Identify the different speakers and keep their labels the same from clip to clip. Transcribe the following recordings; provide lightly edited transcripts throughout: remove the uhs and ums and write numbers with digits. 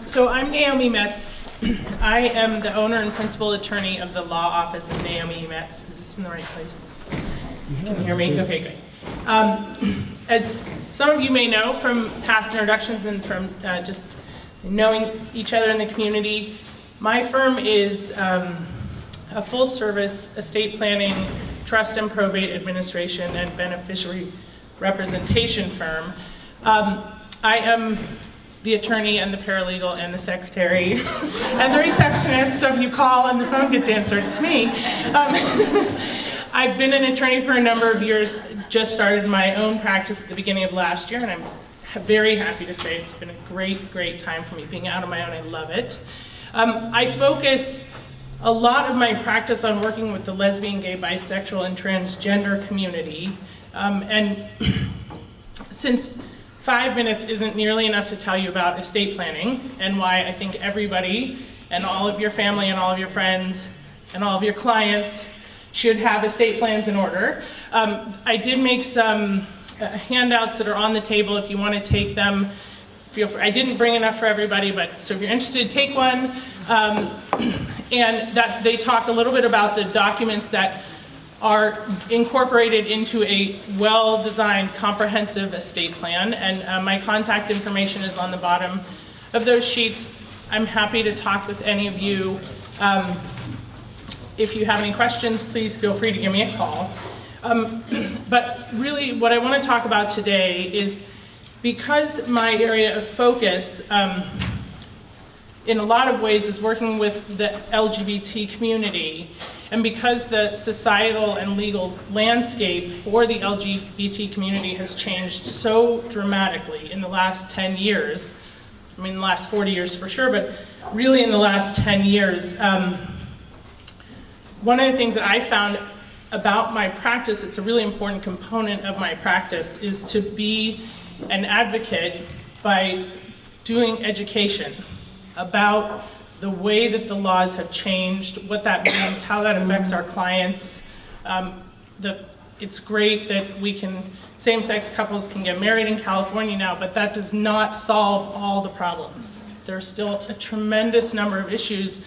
Speaker 1: So I'm Naomi Metz. I am the owner and principal attorney of the law office of Naomi Metz. Is this in the right place? Can you hear me? Okay, great. As some of you may know from past introductions and from just knowing each other in the community, my firm is a full-service estate planning, trust and probate administration, and beneficiary representation firm. I am the attorney and the paralegal and the secretary and the receptionist, so if you call and the phone gets answered, it's me. I've been an attorney for a number of years, just started my own practice at the beginning of last year, and I'm very happy to say it's been a great time for me being out on my own. I love it. I focus a lot of my practice on working with the lesbian, gay, bisexual, and transgender community, and since 5 minutes isn't nearly enough to tell you about estate planning and why I think everybody and all of your family and all of your friends and all of your clients should have estate plans in order. I did make some handouts that are on the table if you want to take them. Feel free. I didn't bring enough for everybody, but so if you're interested, take one. And that they talk a little bit about the documents that are incorporated into a well-designed, comprehensive estate plan, and my contact information is on the bottom of those sheets. I'm happy to talk with any of you. If you have any questions, please feel free to give me a call. But really, what I want to talk about today is, because my area of focus in a lot of ways is working with the LGBT community, and because the societal and legal landscape for the LGBT community has changed so dramatically in the last 10 years, I mean the last 40 years for sure, but really in the last 10 years, one of the things that I found about my practice, it's a really important component of my practice, is to be an advocate by doing education about the way that the laws have changed, what that means, how that affects our clients. It's great that same-sex couples can get married in California now, but that does not solve all the problems. There's still a tremendous number of issues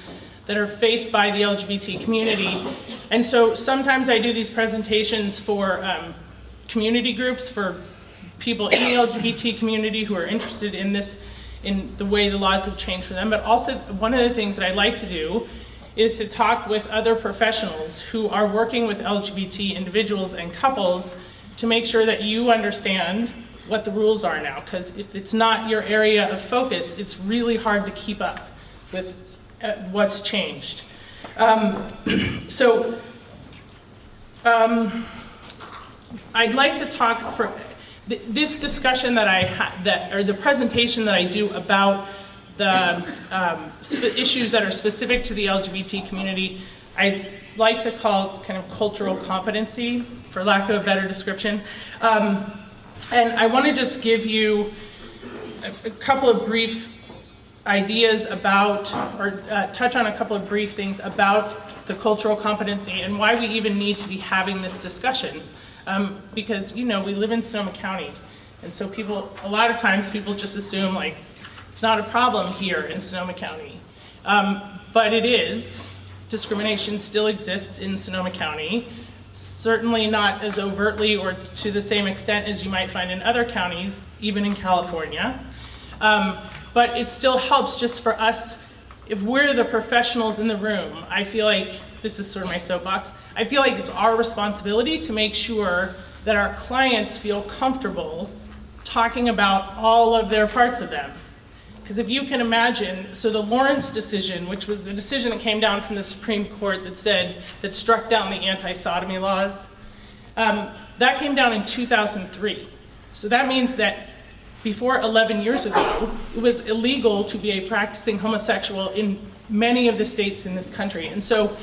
Speaker 1: that are faced by the LGBT community. And so sometimes I do these presentations for community groups, for people in the LGBT community who are interested in this, in the way the laws have changed for them. But also, one of the things that I like to do is to talk with other professionals who are working with LGBT individuals and couples to make sure that you understand what the rules are now. Because if it's not your area of focus, it's really hard to keep up with what's changed. I'd like to talk for this discussion that I had, or the presentation that I do about the issues that are specific to the LGBT community, I like to call kind of cultural competency, for lack of a better description. And I want to just give you a couple of brief ideas about, or touch on a couple of brief things about the cultural competency and why we even need to be having this discussion. Because, you know, we live in Sonoma County, and so a lot of times people just assume, like, it's not a problem here in Sonoma County. But it is. Discrimination still exists in Sonoma County, certainly not as overtly or to the same extent as you might find in other counties, even in California. But it still helps just for us, if we're the professionals in the room. I feel like, this is sort of my soapbox, I feel like it's our responsibility to make sure that our clients feel comfortable talking about all of their parts of them. Because if you can imagine, so the Lawrence decision, which was the decision that came down from the Supreme Court that struck down the anti-sodomy laws, that came down in 2003. So that means that before 11 years ago, it was illegal to be a practicing homosexual in many of the states in this country. And so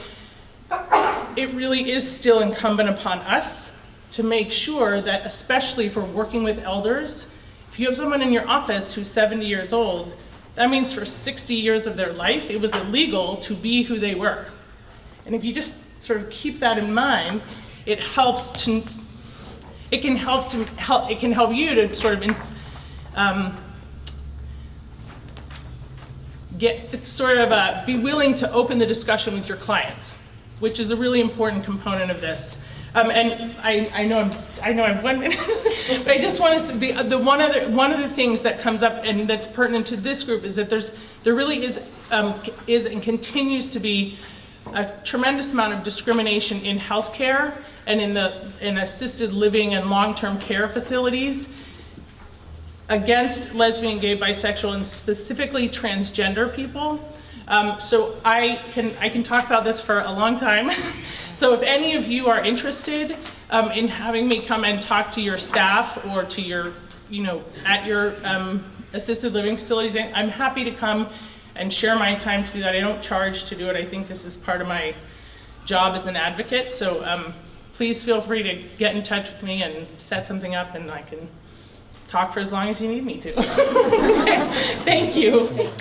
Speaker 1: it really is still incumbent upon us to make sure that, especially for working with elders, if you have someone in your office who's 70 years old, that means for 60 years of their life, it was illegal to be who they were. And if you just sort of keep that in mind, it can help you to sort of be willing to open the discussion with your clients, which is a really important component of this. And I know I'm 1 minute, but I just want to, one of the things that comes up and that's pertinent to this group is that there really is and continues to be a tremendous amount of discrimination in healthcare and in assisted living and long-term care facilities against lesbian, gay, bisexual, and specifically transgender people. So I can talk about this for a long time. So if any of you are interested in having me come and talk to your staff or to your, at your assisted living facilities, I'm happy to come and share my time to do that. I don't charge to do it. I think this is part of my job as an advocate. So please feel free to get in touch with me and set something up, and I can talk for as long as you need me to. Thank you.